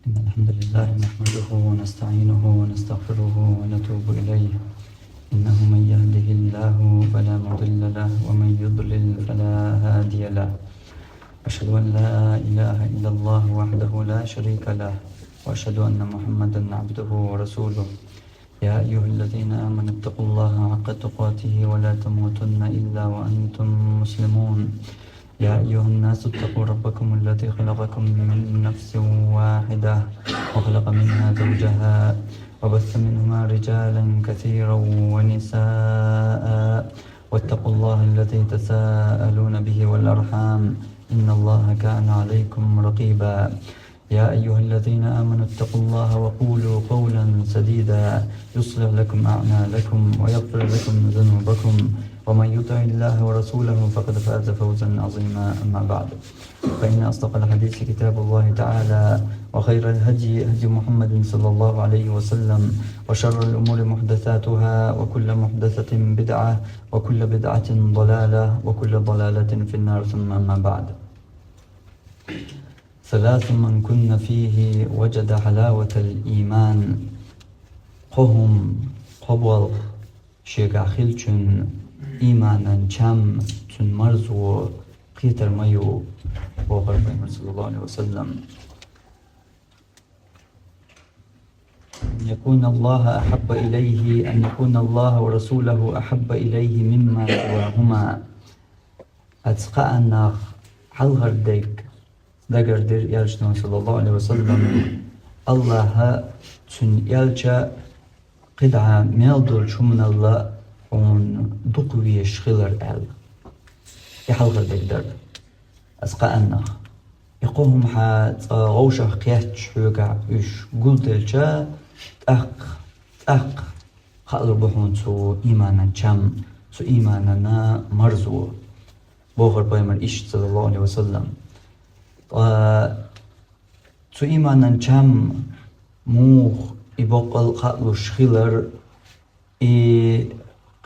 إن الحمد لله نحمده ونستعينه ونستغفره ونتوب إليه. إنه من يهده الله فلا مضل له ومن يضلل فلا هادي له. أشهد أن لا إله إلا الله وحده لا شريك له، وأشهد أن محمدا عبده ورسوله. يا أيها الذين آمنوا اتقوا الله حق تقاته ولا تموتن إلا وأنتم مسلمون. يا أيها الناس اتقوا ربكم الذي خلقكم من نفس واحدة وخلق منها زوجها وبث منهما رجالا كثيرا ونساء، واتقوا الله الذي تساءلون به والأرحام إن الله كان عليكم رقيبا. يا أيها الذين آمنوا اتقوا الله وقولوا قولا سديدا يصلح لكم أعمالكم ويغفر لكم ذنوبكم، ومن يطع الله ورسوله فقد فاز فوزا عظيما. أما بعد، فإن أصدق الحديث كتاب الله تعالى، وخير الهدي هدي محمد صلى الله عليه وسلم، وشر الأمور محدثاتها، وكل محدثة بدعة، وكل بدعة ضلالة، وكل ضلالة في النار. ثم أما بعد، ثلاث من كن فيه وجد حلاوة الإيمان. قهم قبول شيغا خلچن إيمانا چم چن مرزو قيتر ميو وغر بيمر صلى الله عليه وسلم. أن يكون الله ورسوله أحب إليه مما سواهما. أتسقى حلغر ديك دقر دير يالشنا صلى الله عليه وسلم. الله تن يالشا قدعا ميلدول شمن الله ون دقوي شخلر ال يحلغر ديك در أسقى يقوم حات غوشة قياتش حوقع وش قلتلشا تأق خالر بحون سو إيمانا چم سو إيمانا مرزو بوغر بايمر إيش صلى الله عليه وسلم. سو إيمانا چم موخ إبقل خالر شخلر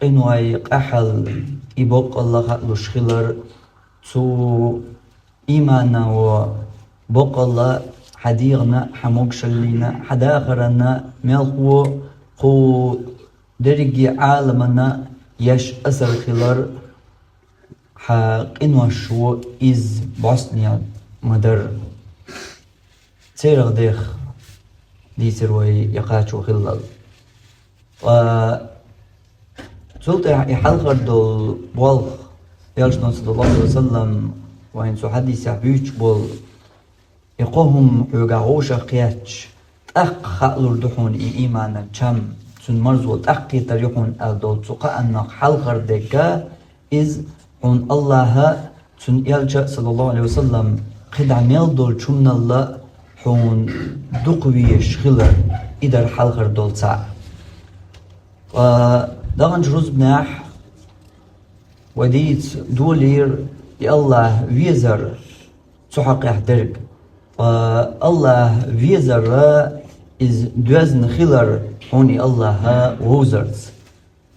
قنواي قحل إبقل خالر شخلر سو إيمانا وبقل حديغنا حموك شلينا حداخرنا ملقو قو درجي عالمنا يش أسر خلر حقنوا شو إز بوسنيا مدر تيرغ ديخ دي سروي يقاتشو خلال. سلطة يحلغر دول بوالغ يالشنا صلى الله عليه وسلم، وين سو حديث يحبيوش بول يقوهم يقاغوشا قياتش تأق خالور دحون إيمانا چم سن مرزول تأقي تريحون الدول سوقا أنك حلغر ديكا إز عن الله سن يالجا صلى الله عليه وسلم قد عميل دول چمن الله حون دقويش خلر إدر حلغر دول ساع. داغن جروز بناح وديت دولير يا الله ويزر سحق يحدرق. الله ويزر إز دوزن خلر هوني الله ووزرز.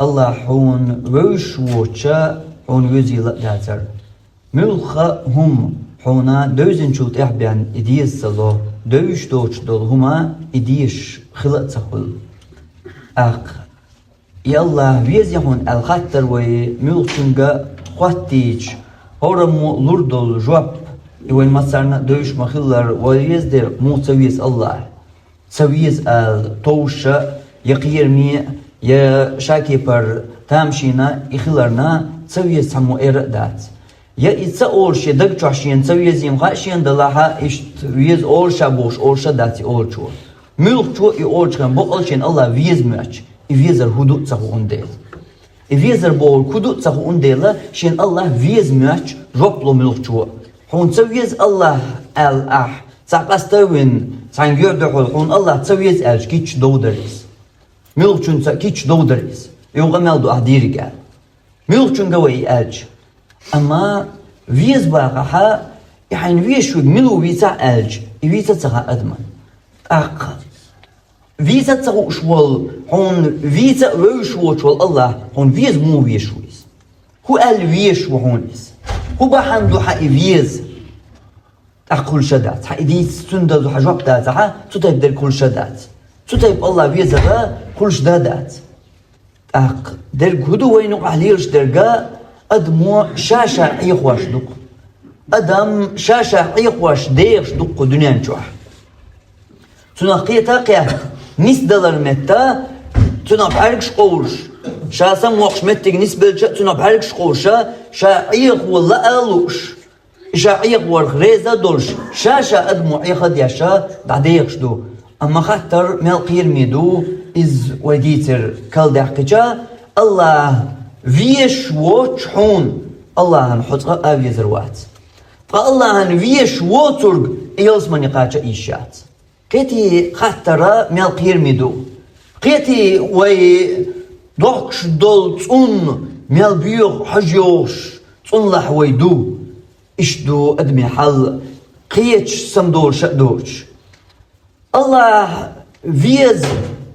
الله حون ووش ووشا حون وزي لأتر ملخا هم حونا دوزن شوت إحبيان إديس سلو دوش دوش دول هما إديش خلق سخل يا الله ويزي هون الخطر وي ملخنغا خواتيج هورمو لوردول جواب وين مصرنا دوش مخلر ويز در مو سويس الله سويس التوشة يقير مي يا شاكي بر تامشينا يخلرنا سويس همو إردات يا إتسا أورشي دك عشين سويس يمخاشين دلاها إشت ويز أورشا بوش أورشا داتي أورشو ملك شو يأورشكن بقلشين الله ويز ماتش ويزر هدوء تسهو انديل ويزر بول كدوء تسهو انديلا شين الله ويز ماتش ربلو ملك شو حون تسويز الله الأح ساقستوين سانجيردحول حون الله تسويز ألش كيتش دودريس ملك شون كيتش دودريس يوغا مالدو أهديري قال ملك شون قوي ألش أما ويز باقها يعني ويز شو ملو ويزا ألش ويزا تسخا أدمان أقل ويزا تسخو شوال حون ويزا وشوال شوال الله حون ويز مو ويز شويز هو قال ويز شو هون إس هو بحندو حق ويز كل شدات حيدي سندز وحجوب دات ها تطيب در كل شدات تطيب الله بيزغا كل شدادات در كدو وينو عليش درجا أدمو شاشة عيقواش دق أدم شاشة عيقواش ديرش دق دنيا نشوح تنقيتا قيا $100 متى تنبحركش قوش شاسا موقش متك نسبة تنبحركش قوشا شاعيق والله ألوش شاعيق ورغريزة دولش شاشة أدمو عيقا دياشا بعديقش دو أما خاطر ملقير ميدو إز وديتر كال دحقجا الله فيش ووش حون الله هنحطها أبي زروات فالله هنفيش ووترق إيلس من يقاچا إيشات قيتي خاطر ملقير ميدو قيتي وي دوكش دول تون ميل بيوغ حجيوش تون لحويدو إشدو أدمي حل قيتش سمدول شأدوش الله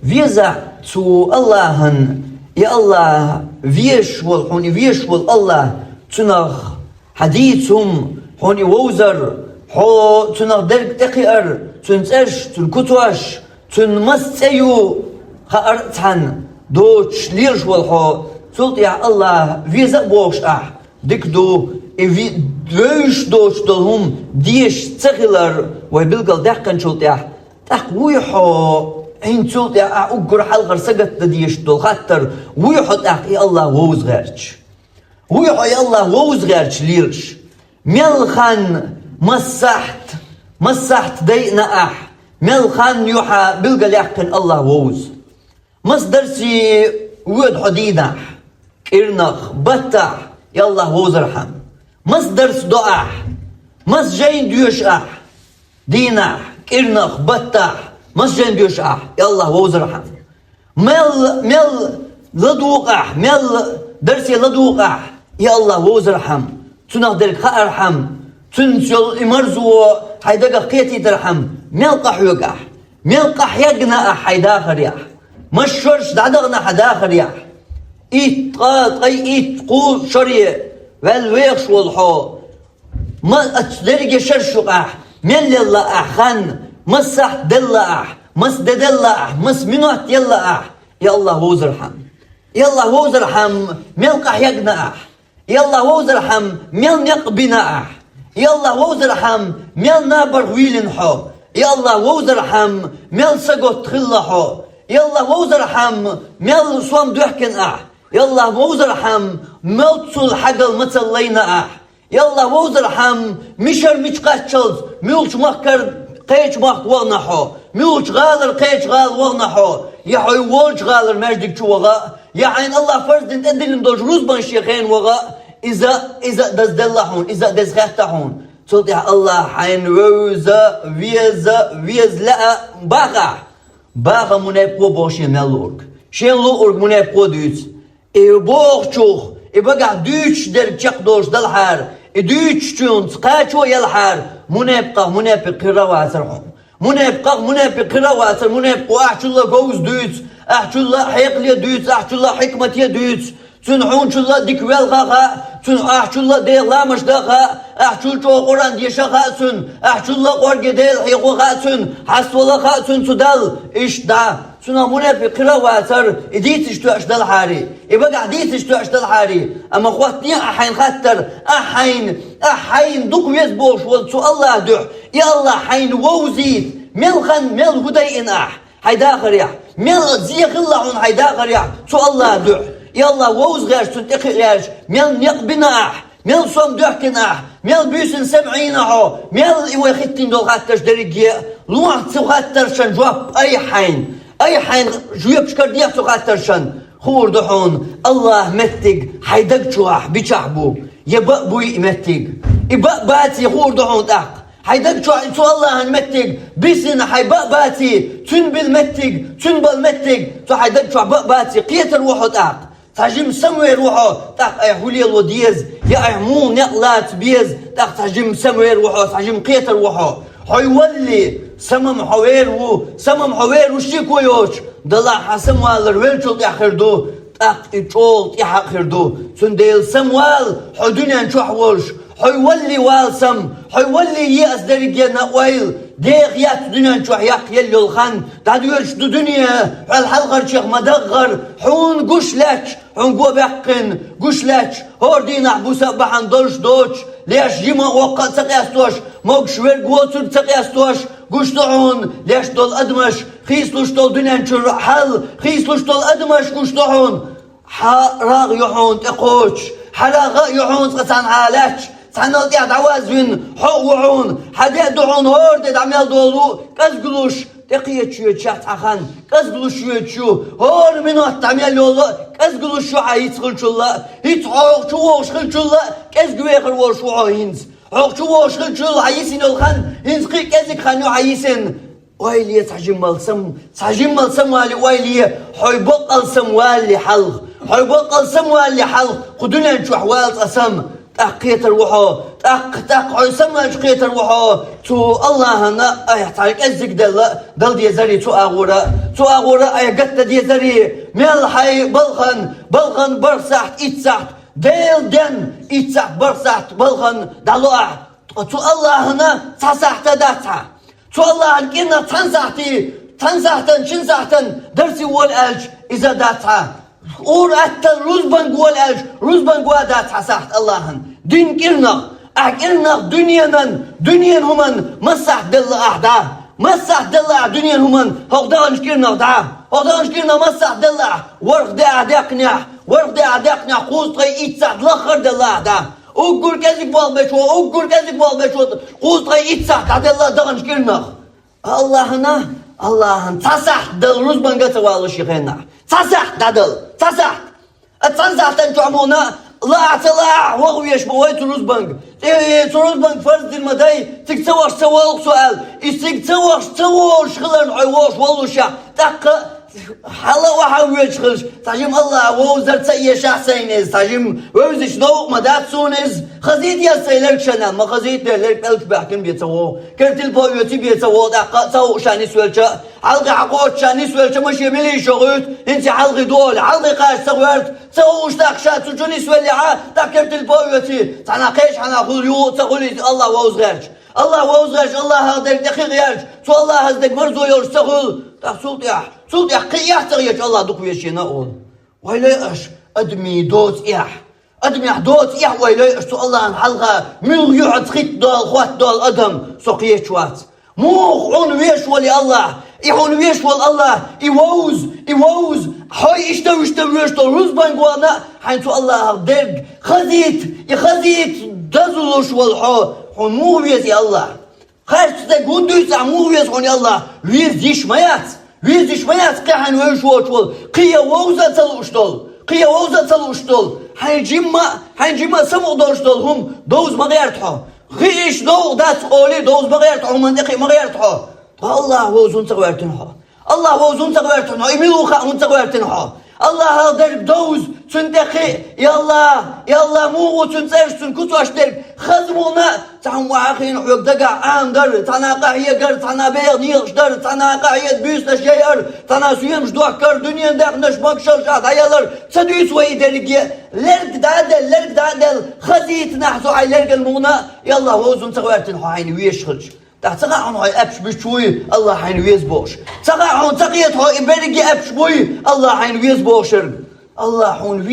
فيزا تو الله يا الله فيش والحوني فيش والله تنغ حديثهم حوني ووزر حو تنغ درك تقير تنسش تنكتوش تنمسيو خارتحن دوش ليرش والحو تلت يا الله فيزا بوش دكدو دوش دوش دلهم ديش تغيلر ويبلغل دحكن شلت يا ويحو عين تلت يا أقر حلقر سقط ديش دول خاطر ويحو يا الله ووز غيرش ويحو يا الله ووز غيرش ليرش ملخان مسحت دينا ملخان يوحى بلغل يحكن الله ووز مصدرسي ود حديدة كيرنخ بتح يا الله ووز ارحم مصدرس دعاء مس جين ديوش دينا كيرنخ بتح مس جين ديوش يا الله ووز ارحم مل لدوق مل درسي لدوق يا الله ووز ارحم تنقدر ارحم تنسل امرزو حيدقى قيتي ترحم ملقح يقع ملقح يقنا حيداخر يح مشورش دعدغنا حداخر يح ايت قاط ايت قو شريه والويخش والحو ما اتدرج شرشق من لله خان مسح دله مس ددله مس منوت يلا يا الله ووز ارحم يا الله ووز ارحم ملقح يقنا يا الله ووز ارحم مل نقبنا يا الله ووز ارحم مل نابر ويلن حو يا الله ووز ارحم مل سقط خلحو يا الله ووز ارحم مل صوم دوحكن يا الله ووز ارحم مل تصل حقل مثل لينا يا الله ووز ارحم مشر مشقاتشلز ملش مخكر قيش مخ ورنحو ملش غالر قيش غال ورنحو يا حي ولش غالر مجدك شو وغا يا عين الله فرض انت ادلن دوج روزبان شيخين وغا إذا دز دلهون إذا دز خاتهون صوت يا الله حين روزا ويز لا باغا منابقو بوشي ملورك شين لورك منابقو دوت بوخشوخ بقع دوش در تشق دوش دلحار دوش تون تقاتشو يلحار منابق رواسرهم منابق رواسر منابقو احشو قوز دوت احشو الله حيقلي دوت احشو الله حكمتي دوت تنحون شو الله ديك والغا تن احشو الله ديل لامش دغا احشو تو قران دي شخا تن احشو الله قرق ديل حيقوغا تن حس والله خاتن تدل ايش دا تنا منافق رواتر اديتش تو اشدل حاري يبقى اديتش تو اشدل حاري اما خواتني احين خاطر احين دوك يزبوش ولتو الله دح يا الله حين ووزيد ملخن مل هدين حيداخر يا مل زيخ الله حيداخر يا تو الله دح يا الله ووز غيرش تنتقي غيرش ميل نقبنا ميل صوم دوحكنا ميل بيسن سمعينا ميل يوخيتين دول خاطرش دريجي لوح تسو خاطرشن جواب اي حين جواب شكر ديك تسو خاطرشن خور دحون الله متق حيدق شوح بيشحبو يبق بوي متق يبق باتي خور دحون تحق حيدق شوح تو الله متق بيسن حيبق باتي تنبل متق تنبل متق تو حيدق شوح بق باتي قيتر وحو تحق تهجم سموي روحو تاق اي حولي الوديز يا ايمون يقلات بيز تاق تهجم سموي روحو تهجم قيتر روحو حيولي سمم حوير وشيكو يوش دلا حسم والر ويلشل يخردو تاق يطول يحقردو سنديل سموال حدنيا نشوح ولش حيولي والسم حيولي يأس درجنا ويل ديغ يات دنيا شو حياق يلي الخان دادو يرشدو دنيا الحلقة شيخ مدغر حون قشلك حون قو بحقن قشلك هوردين أحبوسا بحن دولش دوش ليش جيما وقت تقياستوش موقش وير قوتر تقياستوش قشتعون ليش دول أدمش خيسلوش دول دنيا شو حل خيسلوش دول أدمش قشتعون حراغ يحون تقوش حراغ يحون تقتان عالك تعنال دياد عوازوين حوعون حديد دعون هورد عميال دولو كازقلوش تقيت شو يتشات عخان كازقلوش شو يتشو هور منو تعميال يولو كازقلوش شو عايتخل شو الله يتعوق شو وشخل شو الله كازقويخر وشو عاينز عوق شو وشخل شو عايسين الخان هنزقي كازق خانيو عايسين ويلي تحجم مالسم والي ويلي حيبق السم والي حلق حيبق السم والي حلق خدونا نشو حوالت أسم تقيت الوحو تق عيسما قيت الوحو تو الله هنا يحتاج ازك دل دي زري تو اغورا اي قت دي زري ميل حي بلخن برسحت اتسحت ديل دن اتسحت برسحت بلخن دلوع تو الله هنا تسحت داتها تو الله الكينا تنسحتن شنسحتن درسي والالج اذا داتها اور اتل روزبان قوى داتها سحت اللهن دين كرنا دنيا همن مسح دل أحدا مسح دل دنيا همن هقدانش كرنا مسح دل ورق دا عدقنع قوز طي إتسح لخر دل أحدا أقول كذلك بالبشو قوز طي إتسح دل دانش كرنا اللهن تسح دل روزبان قتوال شيخنا تسح تنزح تنجعمونا لا اعتلاع وغو يشبوي تروز بنك تروز بنك فرز المداي تكتوش سوالك سؤال تكتوش خلال عيوش والو شا تق حلا وحاول يشخلش تاجم الله ووزر تسيي شخصينيز تاجم ووزش نوق مدات سونيز خزيت يا سيلرك شنال ما خزيت لرك الك بحكم بيتسوو كرتل بويوتي بيتسوو دقا سو شاني سوالشا حلقة عقود شاني سوالشا مش يملي شغوت انت حلقة دول حلقة قاش سوالت سووش داقشات سجوني سوالي دا كرتل بويوتي تناقيش حناخذ يو تقولي الله ووزغرش الله هذا دقيق يرج تو الله هذا مرزو يرسغل صوت يح قياح تغيش الله دك ويشينا أول ويلاش أدمي دوت دوت ويلاش تو الله الحلقة مل يعد خيط دول خوات دول أدم سقيه شوات موخ عون ويش ولي الله يحون ويش ول الله يووز حي اشتو روزبان قوانا حين تو الله درج خزيت دزلوش والحو حون مو ويز يا الله خارج تقول دوس مو ويز حون يا الله ويز يشميات قحن ويش وول قيا ووزة تلوشتول حين جمع سمو دوشتول هم دوز ما غيرتحو غيش دو دات قولي دوز ما غيرتحو منطقي ما غيرتحو الله ووزون تغويرتنحو إميلو خاون تغويرتنحو الله درك دوز تنتقي يلا مو تنسرشتن كتواش درك خزمونا تعم وعاقين حيوك دقع در تناقع يقر تنابيغ نيغش در تناقع يدبيس نشير تناسويمش دوحكر دنيا داق نشبك شرشات هيالر تدويس ويدرك لرك دادل خزيت نحسو عي لرك المونا يلا ووزن تغويرتنحو عيني ويشخلش تقعون هاي أبش بشوي الله حين ويزبوش تقعون تقيت هاي برجي أبش بوي الله حين ويزبوشر الله حين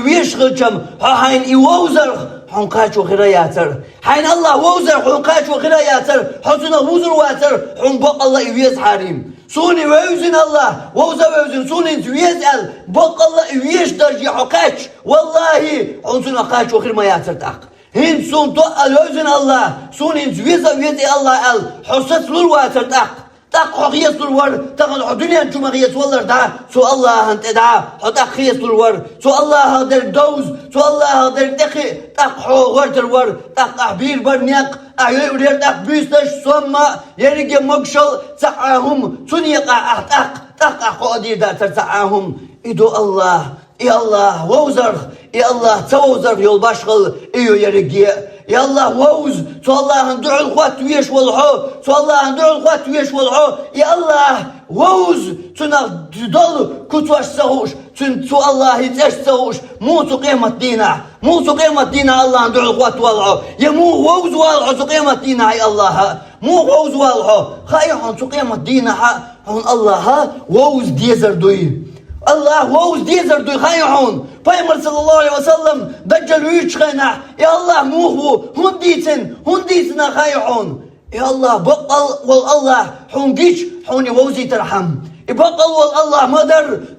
ويشغلشم حين يوزر حين قاش وخرياتر حين الله وزر حين قاش وخرياتر حسن وزر واتر حين بق الله يويز حريم سوني ويزن الله وزن سوني ويزل بق الله يويش درجي حقاش والله حسن قاش وخير ما ياتر تاق هن سون تو الوزن الله سون هن زويزا الله حسس لور واتر تاق حقيس لور تاق الدنيا انتم غيس والله دا سو الله انت دا حط خيس لور سو الله هذا دوز سو الله هذا دقي تاق حو ورتر ور تاق عبير برنيق ايور تاق بيستش سوما يرجع مقشل تعاهم سنيق تاق قادي دا ترتعاهم İdo Allah, Allah, vozar, Allah, tavozar yol başkal, yeri giye. Allah voz, to Allah'ın du'ul kuat viyeş volho, to Allah'ın du'ul kuat viyeş volho. Allah voz, tuna dolu kutvaş sahuş, to Allah hiç sahuş, mutu kıymet dina, mutu kıymet dina Allah'ın du'ul kuat volho. Ya mu voz volho, to kıymet dina ay Allah'a, mu voz volho, khayhan to kıymet dina ha, Allah'a voz diyezer duy. Allah voz diyezer duy khayhan. Peygamber sallallahu aleyhi ve sellem Deccal üç kayna. Ya Allah muhu hun ditin khayhan. Ya Allah baqal wal Allah hun giç hun vozi terham. Baqal wal Allah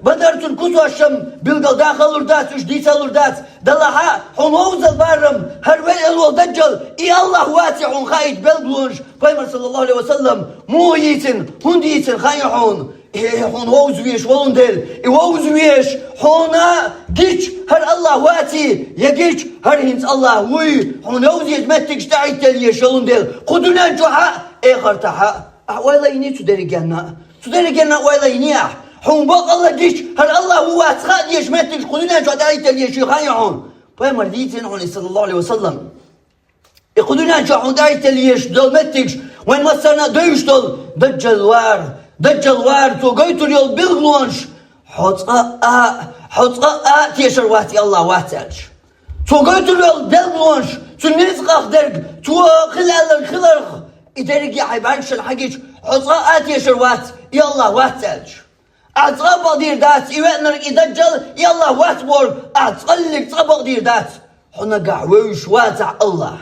badar tun kutwaşam bilgal dakhal dat üç disalur dat. Dalaha hun voz albarım her vel wal Deccal. Ya Allah wasi'un khayt belglunj. Peygamber sallallahu aleyhi ve sellem mu yitin hun ditin khayhan. Hon voz wiesz wolondel, voz wiesz hona giç her Allah vati ya giç her hins Allah wi hon voz yetmettik sta'it tel yeşolondel kudunan juha qartaha wala ini tuderigenna wala ini hon baq Allah giç her Allah huwa tsad yetmettik kudunan juha sta'it tel yeşolondel Peygamber ditin hon sallallahu aleyhi ve sellem kudunan juha hon sta'it tel yeşolondel when masana dövüştol Deccal var Deccal var to götür yol bilglunş. Hotqa tiyşer vati Allah vatel. To götür yol bilglunş. To nizqaq derg. To khilal. İderik ya hayban şel hagiç. Hotqa tiyşer vat. Ya Allah vatel. Atqa dir dat. İvenler Deccal ya Allah vat bol. Atqallik tabaq dir dat. Huna ga'wish wata Allah.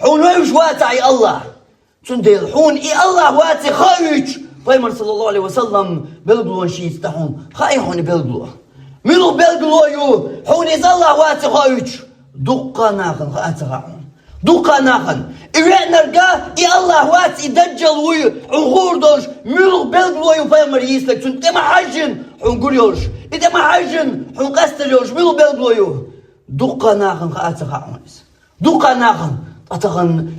Hun wish wata Allah. Tundel hun Allah vati khawiç. Peygamber sallallahu aleyhi ve sellem belgluan şey istahun. Khayhun belglu. Minu belgluyu. Hun iz Allah vati khawiç. Duqqanaqan khataqun. Duqqanaqan. İvenerga Allah vati Deccal uyu. Uğurdoş. Minu belgluyu Peygamber yistek. Tun tema hajin. Hun guriyoş. Tema hajin. Hun qasteliyoş. Minu belgluyu. Duqqanaqan khataqun. Duqqanaqan. Ataqan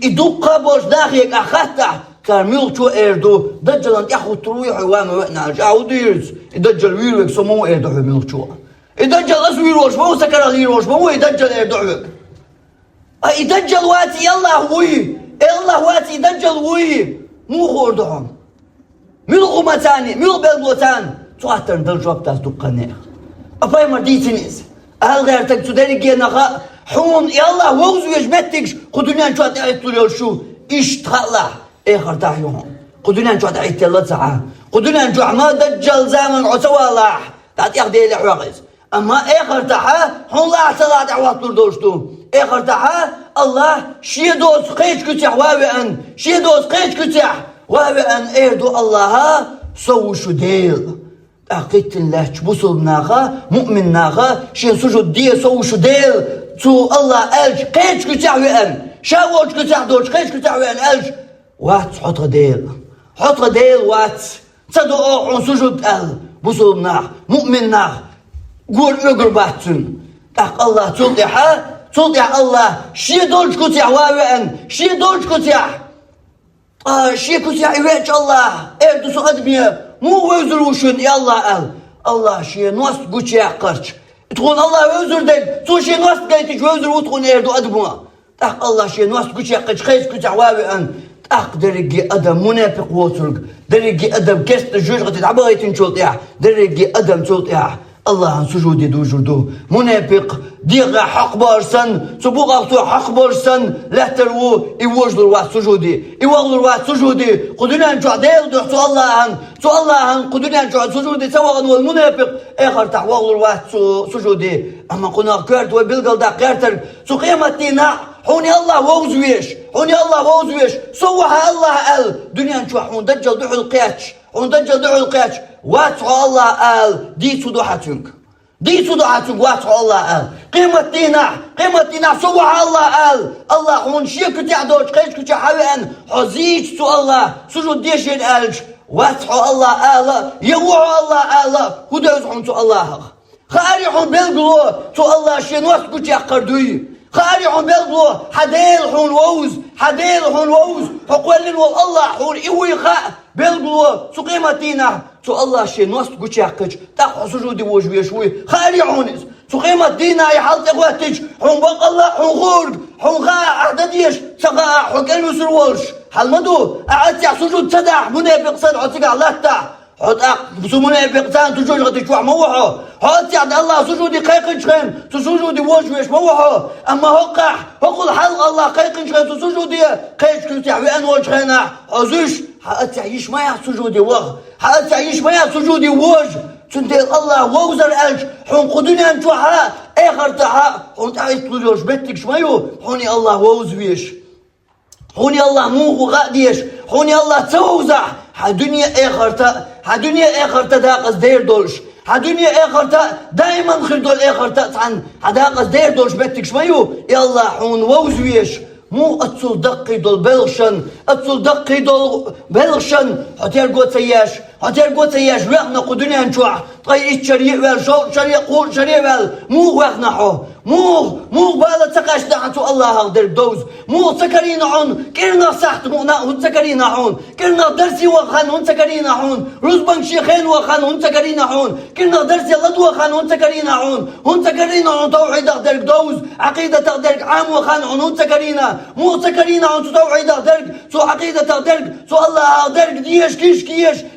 idukka boş dakhiyek akhatta. كارميل شو إردو دجال أنت أخو تروي حوام وإحنا جاو ديرز دجال ويروك سمو إردو حميل شو دجال أسوي روش مو سكر على روش مو دجال إردو حوك دجال واتي الله وي الله واتي دجال وي مو خوردهم ميل قمتاني ميل بلغوتان تواهتر دل جواب تاس دقانيخ أفاي مرديتنيز أهل غيرتك تدري جينا حون الله ووزو يجمتكش قدنيان شو أتعيطوا شو إشتغل خرتاحيهم قدنا نجوا تعيت الله تعالى قدنا نجوا ما دجال زمن عتوا الله تعطي أخذ لي حواقز أما خرتاحه هون الله تعالى دعوات لردوشتو خرتاحه الله شي دوس قيش كتح وابئن شي دوس قيش كتح وابئن إردو الله سو شو ديل أقيت الله بوصل ناخا مؤمن ناخا شي سجود دي سو شو ديل تو الله ألج قيش كتح وابئن شاوش كتح دوش قيش كتح وابئن ألج وات حط ديل وات تصدقوا عن سجود بصلنا مؤمننا قول اقر باتن تاق الله تلقح الله شي دولج كتع وابئن شي دولج كتع شي كتع يويج الله اردو سقدمية مو وزروشن يا الله شي نوس كتع قرش تقول الله وزر ديل تو شي نوس قيتش وزر وتقول اردو ادبما تاق الله شي نوس كتع قرش خيش كتع وابئن درجي أدم منافق وصرق درجي أدم كست جوج قد تعبغي تنشوط درجي أدم شوط الله عن سجودي دوجردو منافق ديغا حق بارسن سبوغا حق بارسن لا ترو يوجدوا الوقت سجودي يوغلوا الوقت سجودي قدنا نجوع ديل سو الله عن قدنا نجوع سجودي سواء والمنافق اخر تعوغلوا الوقت سجودي اما قلنا كارت وبيلقل دا كارتر سو قيمتنا حوني الله ووزويش صوها الله قال دنيا نشوح حون دجل دعو القياتش واتحو الله قال ديتو دوحتنك واتحو الله قال قيمتنا صوها الله قال الله حون شيك تعدوش قيش كتع حوين حزيج سو الله سجود ديش الالج واتحو الله قال يوحو الله قال هدوز حون سو الله خاري حون بلقلو سو الله شين واسكو تيقردوي خارع بلدو حديل حون ووز حديل حون ووز حقولن والله حون إيوي خاء بلدو سقيمتينا تو الله شيء نوست قشاقج تاخ سجودي وجوي شوي خارعونس سقيمة دينا يحلط إخواتج حون بق الله حون غورق حون غاء أحداديش سقاء حقلو سرولش حلمدو أعطي سجود تدع منافق صد عطيك الله تاع حط بسو منافق تان تجوج غادي تشوح موحو حط يعد الله سجودي قيقن شخين سجودي وجويش موحو أما هقع هقول حلق الله قيقن شخين سجودي قيش كنتي وين وجهنا عزوش حقت يعيش ما سجودي وغ حقت يعيش ما سجودي وج تندير الله ووزر ألج حون قدني أن توحا آخر تحا حون تعيش تلوش بيتك شمايو حوني الله ووزويش حوني الله موغو غاديش حوني الله توزع هدنيا آخرتا داقس دير دولش هدنيا آخرتا دائما خير دول آخرتا عن هداقس دير دولش بيتك شمايو يلا حون ووزويش مو أتصل دقي دول بلغشن هتير قوت سياش ويقنا قدنيا نشوع طيب شريع ويل شريع قول شريع ويل مو ويقنا حو مو بالا تقاش دعتو الله هقدر دوز مو تكرين عون كرنا صحت مؤنا هون تكرين عون كرنا درسي وخان هون تكرين عون رزبان شيخين وخان هون تكرين عون كرنا درسي لدو وخان هون تكرين عون هون تكرين عون توحيد هقدر دوز عقيدة تقدر عام وخان هون تكرين مو تكرين عون توحيد هقدر سو عقيدة تقدر سو الله هقدر ديش كيش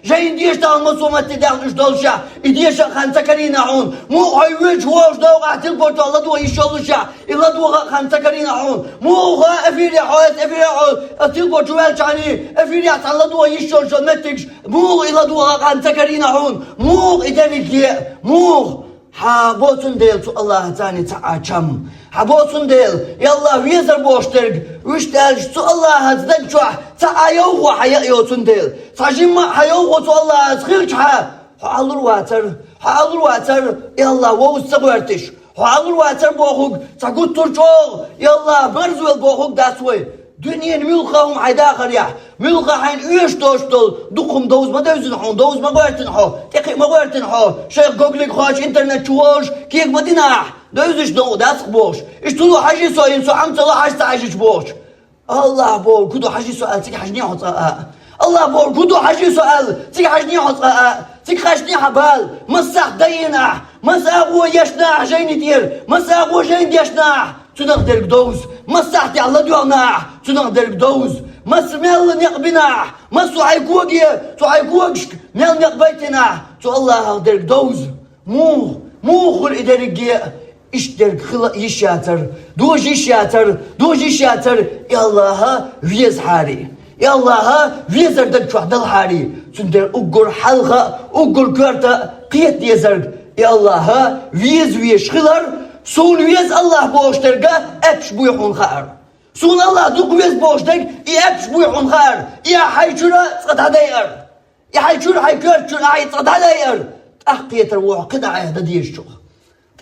جايين ديش تاع مصومات تدعش دولشا ديش خان تكرين عون مو هايوج واش دوقع تلبوت الله دو يشلشا إلا دو خان تكرين عون مو غا أفيريا حوت تلبوت جوال شاني أفيريا الله دو يشلش متكش مو إلا دو خان تكرين عون مو إداري مو حابوتن ديل تو الله تاني تعاچم حابوتن ديل يلا ويزر بوشترق وشتالش تو الله تدجع تعايو حيايوتن ديل تاجم حياو تو الله تخيلش حاضر واتر يلا ووز تغورتش حاضر واتر بوخوك تقول ترجوغ يلا برزويل بوخوك داسوي دنيا ملقاهم حيداخر يا ملقا حين ايش دوشتل دقهم دوز ما دوزن حون دوز ما غيرتن حو تقي ما غيرتن حو شيخ جوجلك خاش انترنت شوش كيك ما ديناح دوزش دو داسق بوش ايش تلو حاجي سوين سو عم تلا حاجة تعيش بوش الله بول كدو حاجي سؤال تيك حاجني حطاء الله بول كدو حاجي سؤال تيك حاجني حطاء تيك حاجني حبال مساق دينا مساقو يشناح جيني دير مساقو جين ديشناح تنقدر دوز مساحتي على ديونا تنقدر دوز مسمل نقبنا مسو عيقوقش مل نقبيتنا تو الله قدر دوز مو خل إدرجي اشترك خلا يشاتر دوج يشاتر يا الله ويز حاري يا الله ويزر دك شوحد الحاري تندر أقر حلقة أقر كرتا قيت يزرق يا الله ويز خلر سون ويز الله بوشترقا أبش بويحون خار سون الله دوق ويز بوشترق أبش بويحون خار يا حيشورا تقد هداير يا حيشورا حيكرتشورا حيتقد هداير أحقية الروح قد عهد ديشو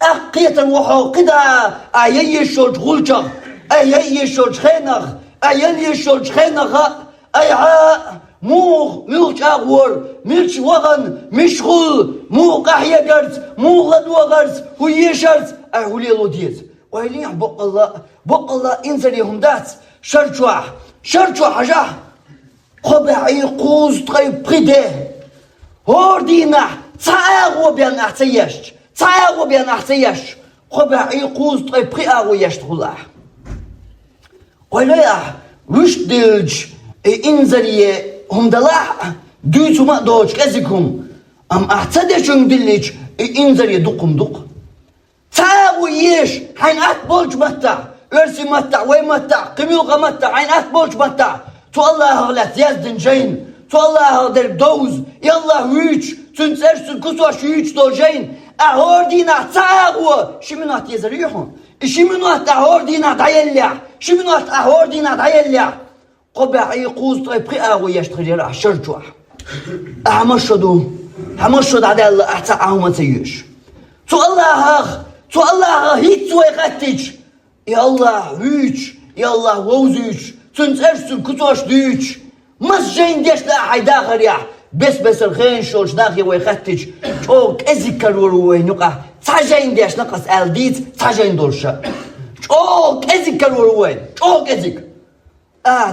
أحقية الروح قد أيشوج غلشة أيشوج خينخ أيشوج خينخ ملش أغور ملش وغن مشغول مو قحية قرز مو غدوة قرز هو يشرز أهولي لوديز وهلي بق الله إنزليهم دات شرشوا حاجة خبعي قوز طيب قده هوردينا تعاغو بيان أحتياش خبعي قوز طيب قياغو يشتغله وهلي وش دلج إنزلي هم دلاح دوتو ما دوش كازيكم أم أحتدشون دلج إنزلي دق تعاو يش حين أتبولج متع ارسي متع وي متع قميلغة متع حين أتبولج متع تو الله غلات يزدن جين تو الله در دوز يلا ويش تنسرسن كسوش ويش دو جين أهور دينا تعاو شمنات يزريحون شمنات أهور دينا دايلع شمنات أهور دينا دايلع قبعي قوز طيب قياغو يشتغل راح شرجوح حمشد على الله أحتاعهم تيش تو الله هيت سوي قتج يا الله ويش يا الله ووزيش تنسرسن كتوش ديش مس جين ديش لا حيداخر يا بس الخين شوش داخي ويختج توك ازكر وروين يقع تاجين ديش نقص الديت تاجين دولشا çok ezik kaloruen. Çok ezik.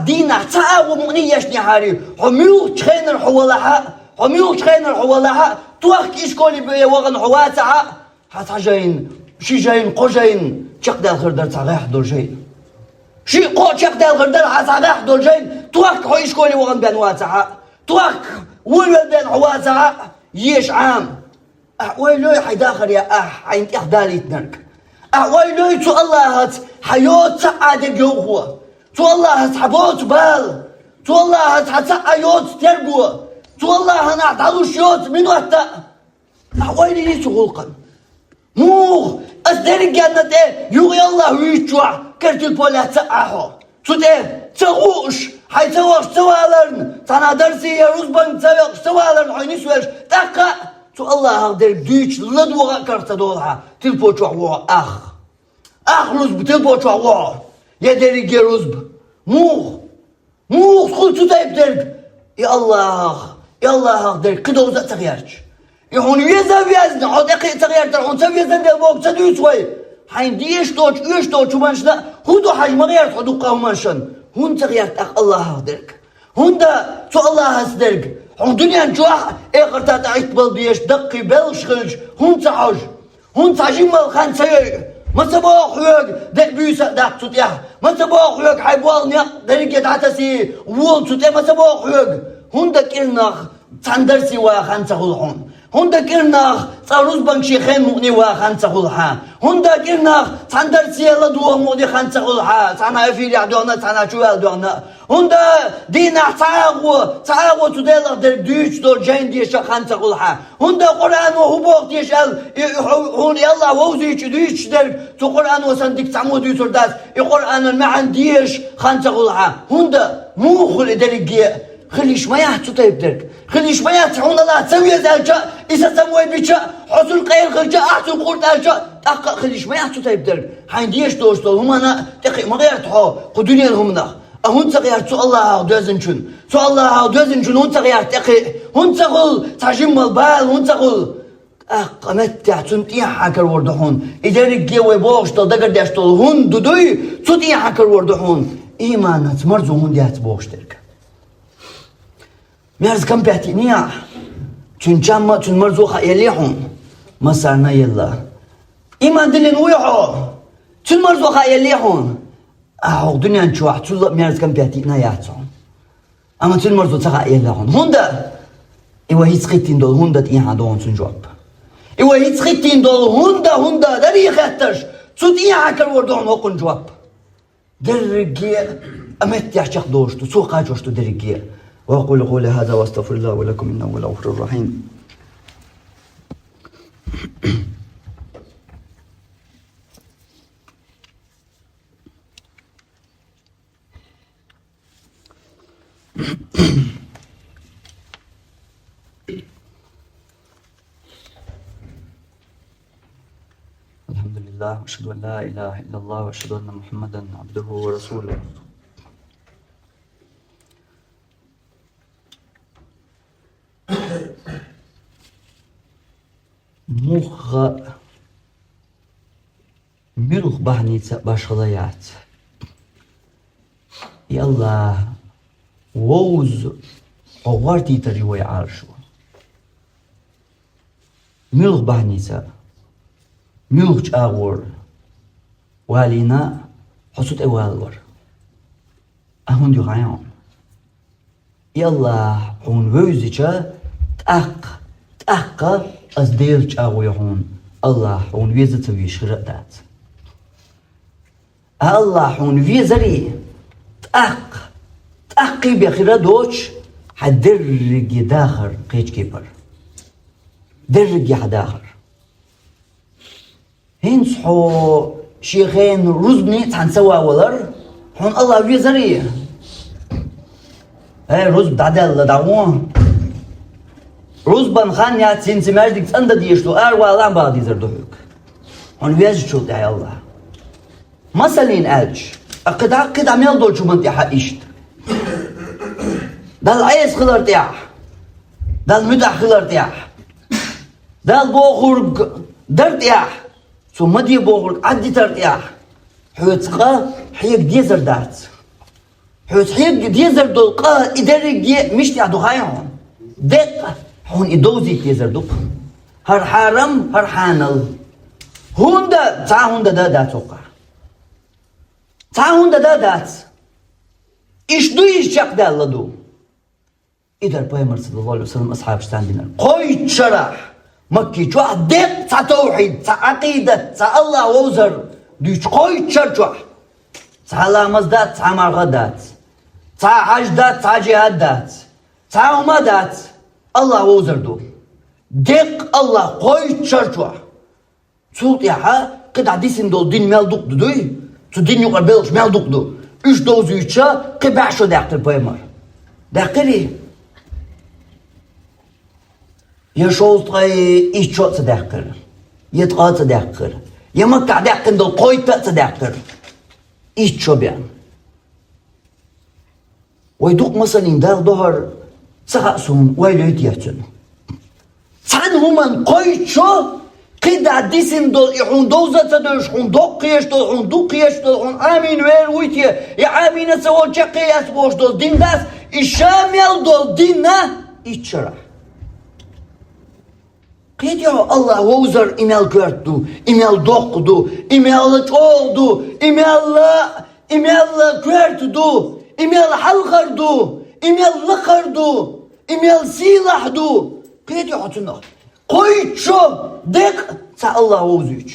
دينا تعاو مغنيش نهاري حميو تخين الحوالها حميو تخين الحوالها توك إشكولي بي وغن حواتها حتى جاين شي جاين قو جاين تشق دال غردر تغيح دول جاين شي قو تشق دال غردر تغيح دول جاين توك حو إشكولي وغن بانواتها توك ولد بان حواتها يش عام ويلوي حيداخر يا عين إحدالي تنرك ويلوي تو الله حيوت سعادة جوهو تو الله هتحبوت بال تو الله هتحتقى يوت تربو تو الله هنعطلوش يوت من وقت ويلي ليتو غلقا موغ أصدرق جانت يوغي الله ويشوع كرت البولا تقاحو تو تغوش حي تواش توالرن تانا درسي يا روزبان تواش توالرن حي نسوش تقا تو الله هقدر ديش لدوغا كرت دولها تلبو شوع أخ روزب تلبو شوع يا دريق يا رزب موغ خلتو تايب درق يا الله درق كده وزا تغيرش يحون يزا بيزن حود اقي تغير ترحون سبيزن دل بوك تدو يسوي حين ديش توش ومانشنا هودو حاج مغيرت حدو قاو مانشن هون تغيرت اق الله درق هون دا تو الله هسدرق هون دنيا نجوح اقرتا تعيت بالبيش دقي بلشخلج هون تعج هون تعجيم الخان سيئ ما تبغى حيوك ده بيسا ده تطيح ما تبغى حيوك حيبوال نيا دريك يتعتسي وول تطيح ما تبغى حيوك هندك إلناخ تندرسي واخان تغلحون هندك إلناخ تروز بنك شيخين مغني واخان تغلحا هندك إلناخ تندرسي يلا دوا مغني خان تغلحا تانا افيلي عدونا تانا شوال دونا هندا دينا تعاغو تدير در ديش دور جين ديش خان تغلحا هندا قرآن وهبوق ديش هون يلا ووزيش ديش در تو قرآن وسندك تعمود يسر داس القرآن المعن ديش خان تغلحا هندا موخل إدريقية خليش ما يحتو طيب درك خليش ما يحتحون الله تسوي زالجا إسا سموي بيشا حصول قيل خرجا أحسن قرط أجا خليش ما يحتو طيب درك حين ديش دوستو هم أنا تقي ما غيرتحو قدوني لهم نخ هون تغير تو الله دوزن شون تو الله دوزن شون هون تغير تقي هون تقول تعجم البال هون تقول قمتع تنتي حكر وردحون إذا رجوا بوش تو دقر داشتو هون دودوي تنتي حكر وردحون إيمانات مرزو هون ديات بوش درك ميرز كم بيعتنيا تن مرزو خياليحون ما صارنا يلا إيمان دلين ويحو تن مرزو خياليحون دنيا نشوح تلا ميرز كم بيعتنا يعطون أما تن مرزو تخياليحون هوندا إيوه هيتسخيتين دول هوندا تيها دون تنجوب إيوه هيتسخيتين دول هوندا داري خاتش تيها كل وردون هوكن جواب درجي أمت يحشق دوشتو سوقا جوشتو درجي وأقول قولي هذا وأستغفر الله ولكم إنه هو الغفور الرحيم الحمد لله وأشهد أن لا إله إلا الله وأشهد أن محمدا عبده ورسوله ملخ بحنيت باشغليات يلا ووز عوارتي ترجوي عارشو ملخ بحنيت ملخ جاور والينا حسوت اوالور اهون دي غايون يلا هون ووزيجا تأقى از ديل جاوي هون الله هون ويزة ويش غردات الله هون ويزري تأقي بخيرا دوش حدرقي داخر قيج كيبر درقي حداخر هين صحو شيخين رزبني تنسوا ولر هون الله ويزري هاي رزب دعدل دعوان رزبان خان يا سينسي ماجدك تندا ديشتو والان بعد يزردوك هون وياج شو يا الله مثلين ألج أقد عم يلدول شو منتي حقيشت دال عيس خلر تياح دال مدح خلر تياح دال بوخرق در تياح سو مدي بوخرق عدي تر تياح حوتقا حيك ديزر دات حوت حيك ديزر دولقا إداري مش تعدو هايهم دقة هون إدوزي ديزر دوك هر حرم هر حانل هوندا تا هوندا دا دات وقع تا هوندا دا دات إيش دو إيش شاق دالله دو إدار بايمر صلى الله عليه وسلم أصحاب شتاندنا قوي شرح مكي شو دق تا توحيد تا عقيدة تا الله ووزر ديش قوي شرح تا لامز دات تا مرغ دات تا حج دات تا جهاد دات تا وما دات الله ووزر دو دق الله قوي شرح سولت يا ها قد عديسين دول دين مال دوك دوي تو دين يقر بيلش مال دوك دو إيش دوزو يتشا قبعشو داقتر بايمر داقري يا شوز تغي إيش شو تداقر يتقا تداقر يا مكع داقر دول قوي تداقر إيش شو بيان ويدوق مثلا دار ظهر سقسون ويلو يتيهتن سعن هما قوي شو قد عديسين دول يحون دوزة تدوش حون دوقيش دول حون دوقيش دول حون آمين وير ويتيه يا آمين سوال جاقي أسبوش دول دين داس الشامل دول دينا يتشرح قيد يا الله ووزر إيميل كرتو إيميل دوقدو إيميل تولدو إيميل كرتدو إيميل حلقردو إيميل لقردو إيميل سيلحدو قيد يا حتنا قوي شو دق تا الله ووزيج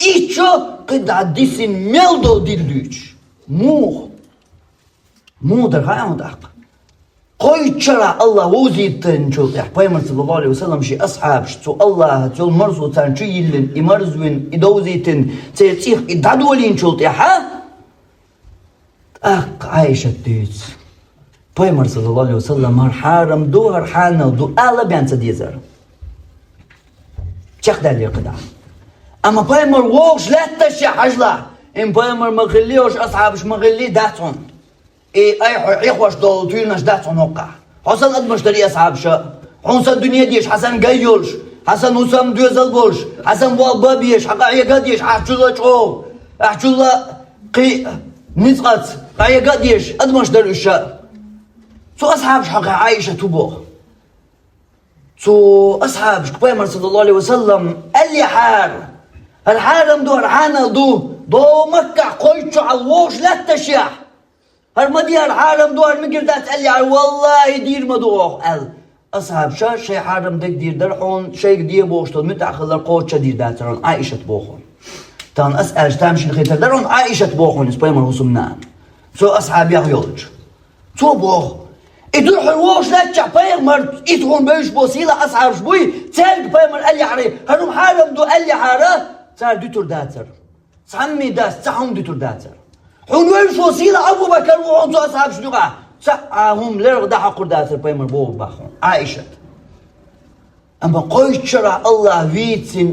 إيشو قد عديسين ميلدو ديلدوش مو در هاي عمدق قوي شرع الله ووزيد تنشو بايمر صلى الله عليه وسلم شي أصحاب شتو الله تول مرزو تنشو يلن إمرزوين إدوزيتن تيتيخ إدادولين شو ها عايشة ديت بايمر صلى الله عليه وسلم هر حارم دو هر حانل دو آلا بيان تديزر شيخ دالي قدام اما بايمر ووش لا تشي حجلا ان بايمر ما خليوش اصحابش ما خلي داتون اي يخوش دول تويناش داتون وقع حسن ادمش دري اصحاب شا حسن الدنيا ديش حسن قيولش حسن وسام دوزل بولش حسن بوال بابيش حقا عيقاديش احجولا شو احجولا قي نزقت عيقاديش ادمش دري الشا سو اصحابش حقا عايشة تبوه سو أصحاب بايمر صلى الله عليه وسلم اللي حار الحارم دو الحانل دو مكة قويتشو على الوش لا تشيح هالمدي الحارم دو المقردات اللي حار والله دير مدوخ قال أصحاب شي حارم دك دير درحون شي دي بوشتون متأخذ قوتشا دير داترون عائشة بوخون تان أسأل تامشي الخيتر درون عائشة بوخون بايمر وسمنان سو أصحاب يغيولج سو بوخ إدور حلوش لا تشعبير مرت إدهون بيش بوسيلة أصحاب شبوي تالك بايمر اللي حري هنوم حارم دو اللي حارة صار دو تور داتر سعمي داس تحهم دو تور داتر حون ويش وسيلة أبو بكر وحون سو أصحاب شنوغا سعهم لرغدا حقر داتر بايمر بو باخون عائشة أما قويت شرع الله ويتسن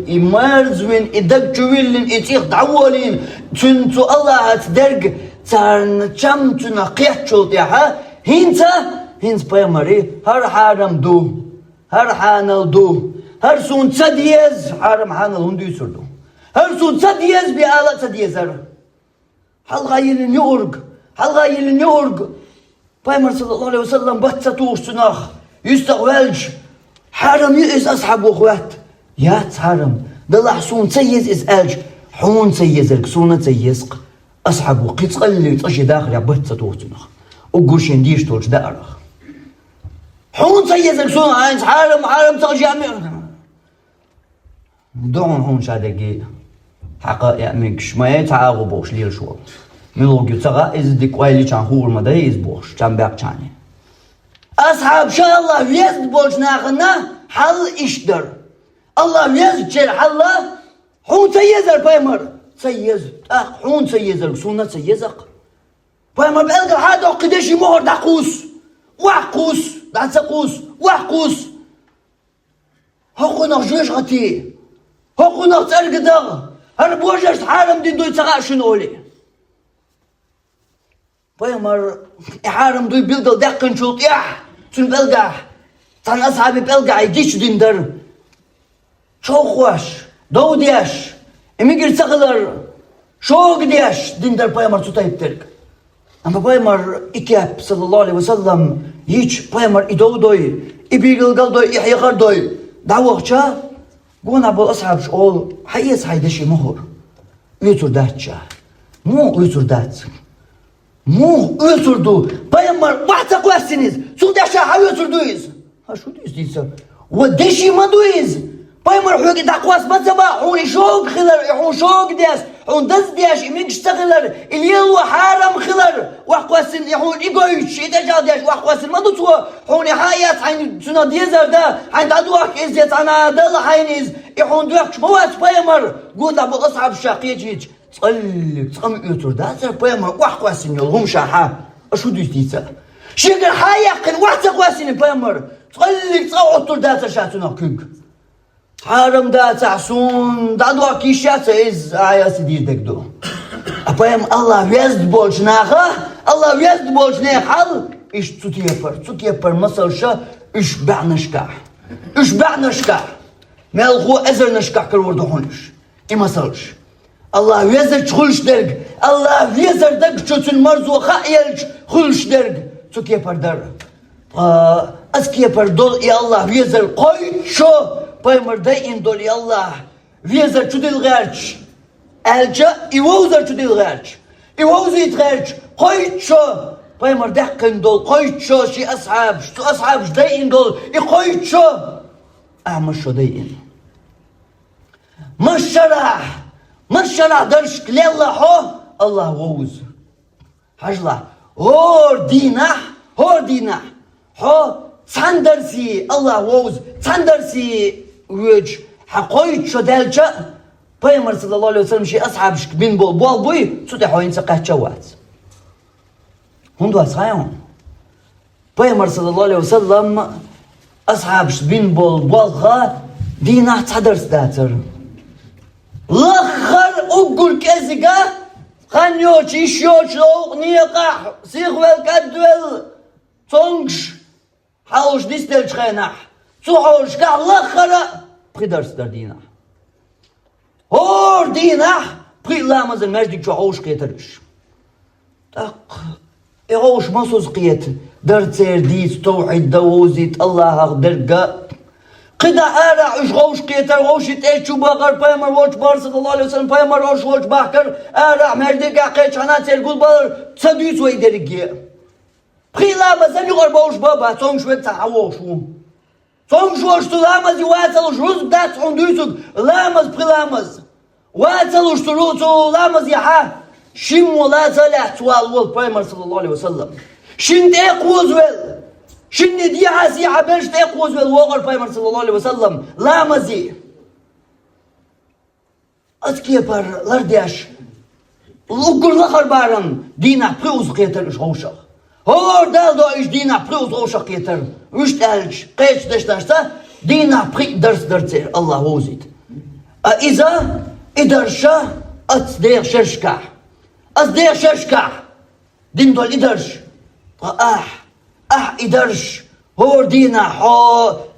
إمرزوين إدبجوين إتيخ دعوالين تنتو الله هتدرق تارن چم تنا قيح شلطيها هينز بايمري هر حارم دو هر حانل دو هر سون تديز حارم حانل هندو يسردو هر سون تديز بآلة تديزر حلقا يلن يورق بايمر صلى الله عليه وسلم بطتوش تناخ يستغولج حارم يئس أصحاب وخوات يات حارم دلح سون تسيز إزالج حون تسيزرك سونة تسيزق أصحابه قيت قلي تأشي داخل يعبت ستوتنخ وقوشين ديش تولش دارخ حون سيزك سونا عايز حارم تغجي عمير دعون حون شادقي حقائق منكش ما يتعاغو بوش ليل شوال ملوغي تغا إز ديك وايلي كان خور مدى إز بوش كان باق كاني أصحاب شاء الله ويزد بوش ناخنا حل إشدر الله ويزد شير حلا حون سيزر بايمر سيز حون سيزك سونة سيزك بايمر بألقى هذا قديش مهر دعقوس وحقوس دعسقوس وحقوس هقونا جيش غتي هقونا ترق دغ هربوجش حارم دي دوي تغا شنولي بايمر حارم دوي بيلقى دقن شوط يح سن بلقى تان أصحابي بلقى يجيش دين در شو خوش دوديش اميقر تغلر Şo gidiyaş dindar Peygamber tutayıp derik. Ama Peygamber ikiyap sallallahu aleyhi ve sellem hiç Peygamber idoğu doy, ibigilgal doy, ihyakar doy. Davakça gona bol ashabş ol hayes haydeşi muhur. Üyütür datça. Mu üyütür dat. Mu üyütürdü. Peygamber vahta kuvvetsiniz. Sundaşa ha üyütürdüyüz. Ha şu diyorsa. Ve deşi ma duyuz. Peygamber huyu da kuvvet matsaba. Huni şok khilar. Hun şok diyas. Hun daz diyas. İmin kiştakhilar. İliyel ve haram khilar. Vahkuvvetsin. Hun igoyç. İdeca diyas. Vahkuvvetsin ma dutwa. Huni hayat. Hani suna diyazar da. Hani taduak izzet ana dal hayniz. Hun duyakç muvat Peygamber. Guda bu ashab şakiyecic. تصلك تقام يوتر ده سر بيما واحد قاسين يلهم شاحة أشو ديستيسا شجر حياقن واحد قاسين بيمر تصلك تصعد تر ده تشاتنا كيك حرم ده تعسون ده دوا كيشات إز عيا سدير دكدو أبيم الله يزد بولش ناخه الله يزد بولش ناخل إيش تتيبر مثل شا إيش بعنشكع إيش بعنشكع مالغو أزر نشكع كرورد هونش إيه مثلش Allah vezer çulş derg. Allah vezer derg çötün marzu khayelç xulş derg. Çok yapar der. Aski yapar dol ya Allah vezer koy şu paymarda in dol ya Allah. Vezer çudil gerç. Elca ivozer çudil gerç. Ivozer itgerç. Koy şu paymarda kin dol koy şu şi ashab dayin dol. Koy şu. Ama şu dayin. Maşallah. Maşallah derş lillah Allah voz. Hajla. Hor dinah. Ho sen dersi Allah voz. Sen dersi vüc. Hakoyt şu delça. Peygamber sallallahu aleyhi ve sellem şey ashab bin bol boy. Suda hoyin saqahçavat. Hundu asayam. Peygamber sallallahu aleyhi ve sellem ashab bin bol kha dinah taders datır. لخر أقول كذا خنيوش يشوش لو نيقح سيخوال كدول تونش حوش ديستل شخينح سوحوش كح لخر بخدرس در دينح هور دينح بخي لامز المجدك شو حوش قيترش تق يغوش مصوص قيت در تير ديس توحيد دوزيت الله أقدر قدا أرع إيش غوش كيتر غوش تأشوا بقر بيمر وش بار صلى الله عليه وسلم بيمر وش بحكر أرع مردك عقيش أنا تقول بار تصديس ويدرجي بخيلا مثلا يقول بوش بابا تونش بتعوشوا تونش وش تلامز يواتلوش روز بدات عندوسك لامز بخلامز واتلوش تروتو لامز يحا شم ولا زلع توال وال بيمر صلى الله عليه وسلم شن تقوز وال شن دي عاسي عبرش تقوز بالوقر بيمر صلى الله عليه وسلم لا مزي أذكي بار لرديش لقر لخر بارم دينا بروز قيتر إش غوشة هور دالدو إش دينا بروز غوشة قيتر وش تالج قيش دشتاشتا دينا بري درس درسير الله وزيد إذا إدرشا أتصدير شرشكا أتصدير شرشكا دين دول إدرش إدرش هور دينا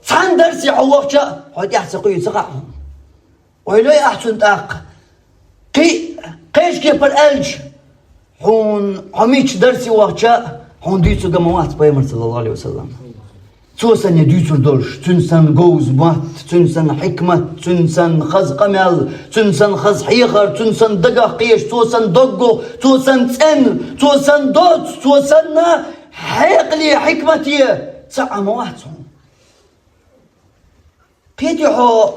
سان درسي حوقشا حد يحسقوا يسقعهم ويلا يحسن تاق قيش كيبر ألج حون عميش درسي وقشا حون ديسو قموات بيمر صلى الله عليه وسلم توسن يديسو دولش تنسن جوز مات تنسن حكمة تنسن خز قمل تنسن خز حيخر تنسن دقا قيش توسن دقو توسن تن توسن دوت توسن حيقلي حكمتي ساعة مواتهم بيديحو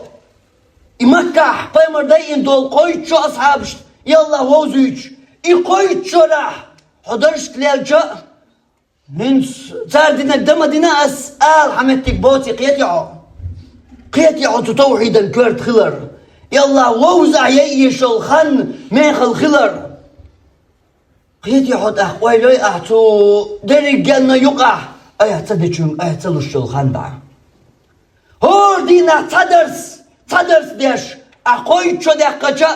يمكح بيمر داين دول قويت شو أصحابش يلا ووزيج يقويت شو راح حضرش تلال جاء هنس صار دينا الدم دينا أسأل حمتك بوتي قيتيعو تتوحيد الكورت خلر يلا ووزع يأيش الخن ميخ الخلر قيتي حد أخوي لي أحتو دري جنة يقع أيهتدشون أيهتلوش الخان بع هور دينا تدرس ديش أخوي شو دقة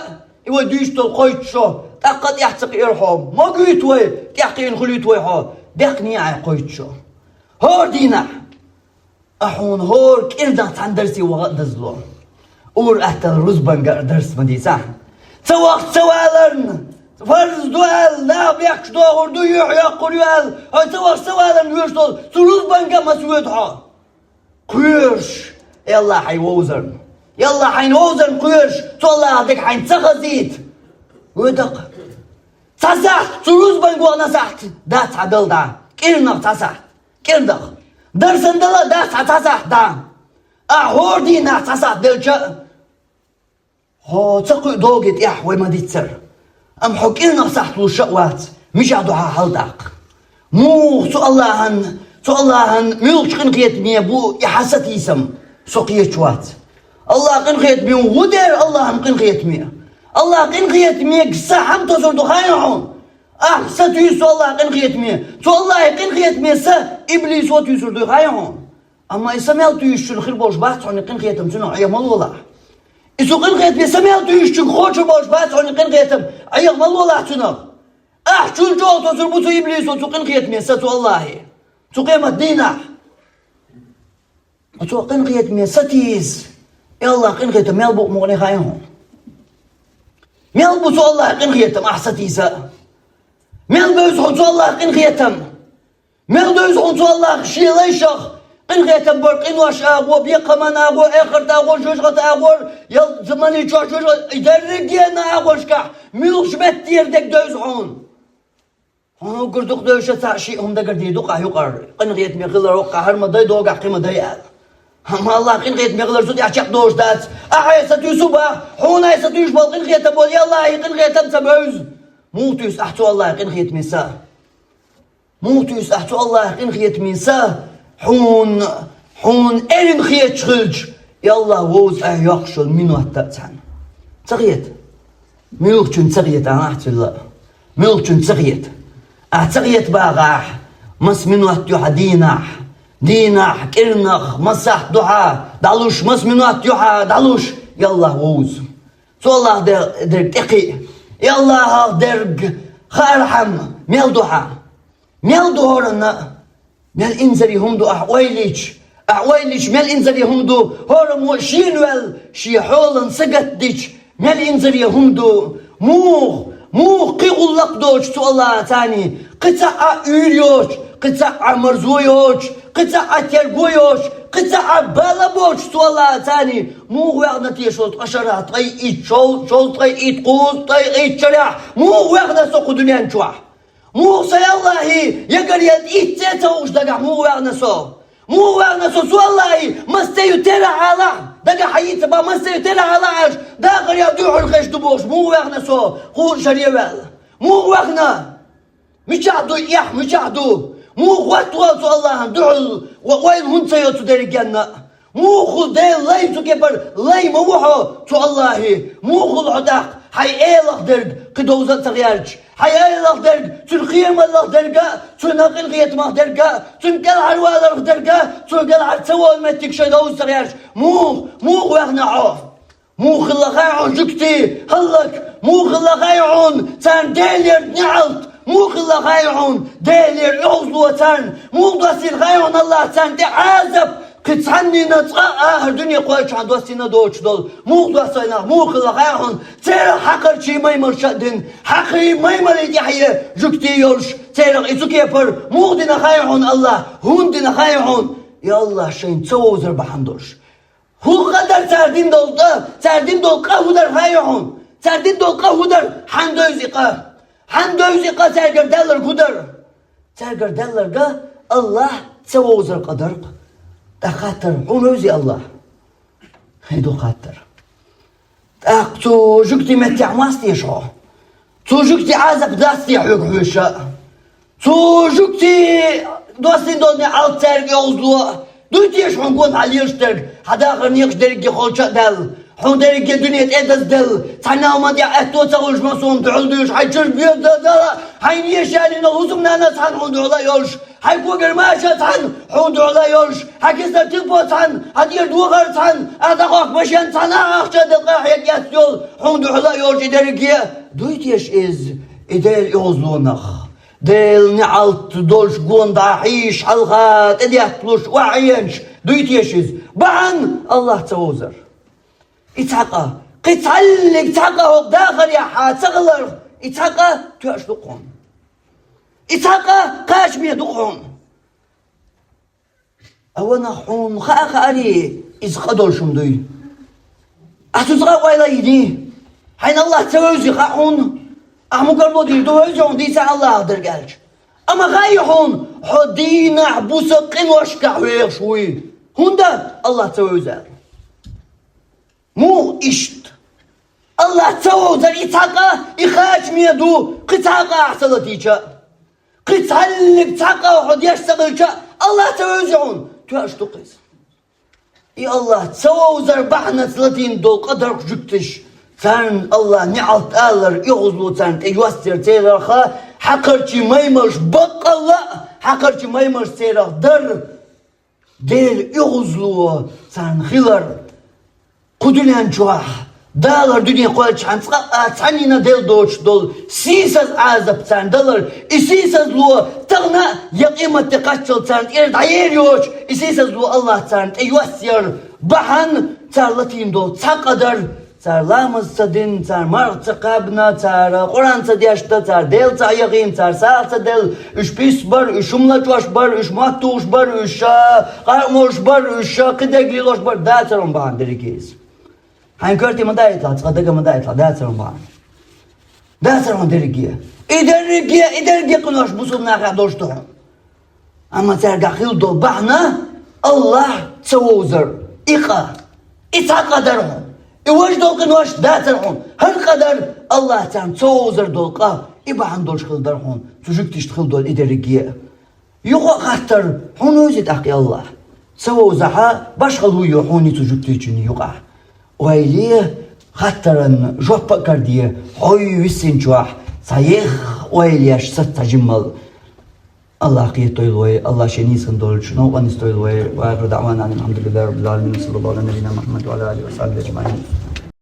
يوديش تلقوي شو تقد يحتق يرحم ما قيت وي تحقين خليت وي حو دقني أخوي شو هور دينا أحون هور كيردا تندرسي وغد زلون اور أحتل رزبان درس مدي صح سوق سوالن فرز دوال ناب يكش دوغر دو يقول يال هاي سوالن يشتغل سلوز بنكا مسويتها قيرش يلا حيوزن يلا حينوزن قيرش والله هذيك حينتخزيت ودق تسحت سلوز بنكو انا سحت دات عدل دا كيرنا تسحت كيردق درسن دلا دات تسحت دا اهوردي نا تسحت دلجا هو تقوي دوغت يح وما دي تسر ام حكينا سحت الشقوات مش عدوها حلدق مو سو اللهن ميلش قنقيت مي بو يحست يسم سقيت شوات الله قنقيت مي ودير الله قنقيت مي الله قنقيت مي قصة حم تصور دخاينهم ستو يسو الله قنقيت مي تو الله قنقيت مي إبليس وتو يسو دخاينهم أما يسميل تو يشو الخير بوش بحث عن قنقيتم سنو عيام الله إسو قنقيت مي سميل تو يشو خوش بوش بحث عن قنقيتم عيام الله سنو شو الجو تصور بوتو إبليس وتو قنقيت مي ستو الله تو قيمة دينا تو قنقيت مي ستيز يلا قنقيتم ميلبو مغني خاينهم ميلبو تو الله قنقيتم أحستيسا ميلبو يسحو تو الله قنقيتم ميلبو يسحو تو الله شي ليشخ قنقيتم برقين واش أغو بيقى من أغو آخر تأغو شوشغة أغو يل زماني شوشغة يدرقينا أغو شكح ميلوش بتير دك دوزحون هو قردوق دوشة تعشي هم دا قردي دوقع يقر قنقيت ميغلر وقع هرما داي دوقع قيمة دايال هم الله قنقيت ميغلر سودي عشاق دوش دات أحيسة يوسوبا حونا يسة يشبال قنقيت بول يالله قنقيت سبعوز موتوس أحتو الله قنقيت ميسا موتوس أحتو الله قنقيت ميسا حون إرن خيت شخلج يالله ووز يقشل منو التأتان تغيت ميوكتون تغيت أنا أحتو الله ميوكتون تغيت أعتقيت باغاح مس منو أتيوحا ديناح كرنخ مسح دعاء دالوش مس منو أتيوحا دالوش يالله ووز تو الله درق إقي يالله درق خارحم ميل دعاء ميل دهورنا ميل إنزري همدو أحويليش ميل إنزري همدو هورم وشينوال شي حولن سقتديش ميل إنزري همدو موخ قيقول لك دوش تو الله تاني قطع أوليوش قطع مرزويوش قطع تربويوش قطع بالبوش تو الله تاني موخ ويغنا تيشولت قشرها طي إيد شول طي إيد قوز طي إيد شرح موخ ويغنا سوق دنيا نشوح موخ سيالله يقر يد إيد تيتوش دقع موخ ويغنا سوق مو وانا سو والله مستيو ترى على دقا حييت با مستيو ترى على عش داخل يا دوح الخش دبوش مو وانا سو قول شريوال مو وانا مجعدو يح مجعدو مو واتوا سو الله دعل وين هون سيوتو درجنا مو خل ديل لاي تو كبر لاي موحو تو الله مو خل عداق حي ايلخ درج قدوزة تغيرج حي ايلخ درج تنقيم الله درجة تنقل قيت ما درجة تنقل عروالر درجة تنقل عتسوى المتك شدوز تغيرج مو واحنا عوف مو خلا خايعون جكتي هلك مو خلا خايعون تان ديلير نعلت مو خلا خايعون ديلير عوزلو تان مو دوسير خايعون الله تان دي عازب كتعني نتقى الدنيا قويش عن دوستينا دوش دول مو دوستينا مو خلا خايعون تيرا حقر شي ميمر شدن حقي ميمر يحيى جكتي يرش تيرا إسوكي يبر مو دينا خايعون الله هون دينا خايعون يا الله شين توزر بحمدوش هو قدر سردين دول قهودر خايعون سردين دول قهودر حندوزي قه ترقر دلر قدر ترقر دلر قه الله توزر قدر خاطر ونوزي الله هيدو خاطر تو جوكتي متع ماستي شو تو جوكتي عازق داستي حيوك حوشا تو جوكتي دوستي دوني عالتر يوزلو دوتيش حنقون عليش ترق حدا آخر نيقش درقي خولشا دل حون درقي دنيا تأدز دل تعناو ما دي أهتو تغلش مصوم تعلدوش حيشر بيض دل حين يشاني نغوزم نانا تحن حون دعلا يولش حيكو قرماشا تحن حون دعلا يولش حكيسنا تلبو تحن هدير دوغر تحن أدقاق بشان تحن أخشا دلقا حيك يسيول حون دعلا يولش درقي دوتيش إدال يوزلونخ ديل نعلت دولش قون ضاحيش حلقات اديات بلوش وعينش دويتيشيز بعن الله توزر اتحقا قتعلق تعقه داخل يا حاتغلر إتعقه تشدقهم إتعقه قاشمية دقهم أولا حون خاخ علي إذ قدر شمدوي أتزغى وإلا يدي حين الله توزي خاحون أحمو قربو دي دوزيون دي ساعة الله درقالج أما غايحون حدين عبوس قين واشكع ويغشوي هون ده الله توزي مو إشت الله توزي إتاقا إخاش ميدو قتاقا أحسلتيشا قتعلق تاقا وحد يشتغلشا الله توزيون تواش تقيس يا الله توزر بحنا 30 دول قدر جكتش تان الله نعلت آلر يغزلو تان تيوستر تيرا خا حقرتي ميمش بق الله حقرتي ميمش تيرا در دير يغزلو تان خلر قدلان جواح دالر دنيا قوالش عن تانينا ديل دوش دول سيساز عازب تان دالر إسيساز لو تغنى يقيمة تقاتل تان إرد عيريوش إسيساز لو الله تان تيوستر بحن تار لتين دول تقدر تار لامز تدين تار مرتقبنا تار قرآن تديشتا تار ديل تعيقين تار ساعة ديل اش بيس بر اش ملجوش بر اش ماتوش بر اش قرموش بر اش قدقليلوش بر داترون بان دريكيز هاين كرتي مدايتلا تصدق مدايتلا داترون بان داترون دريكيه إدريكيه قنوش بوصل ناقع دوشتهم أما ترقع خيل دول بحنا الله تسوزر إقا إتقدرهم إواج دول قنوش داترهم هل قدر الله تعالى تسوزر دول قا إبا عن دولش خلدرهم تجوكتش تخل دول إدريكيه يقو خطر هون وزيد أخي الله تسوزها باش خلويو هوني تجوكتيشني يقع ويليه خطرن جوبا كارديه هوي ويسين جواح صحيح ويليش ستجمل الله قيت طيلوي الله شنيس خندول شنو ونستويلوي وآخر دعوانا الحمد لله رب العالمين صلى الله على نبينا محمد وعلى آله وصحبه أجمعين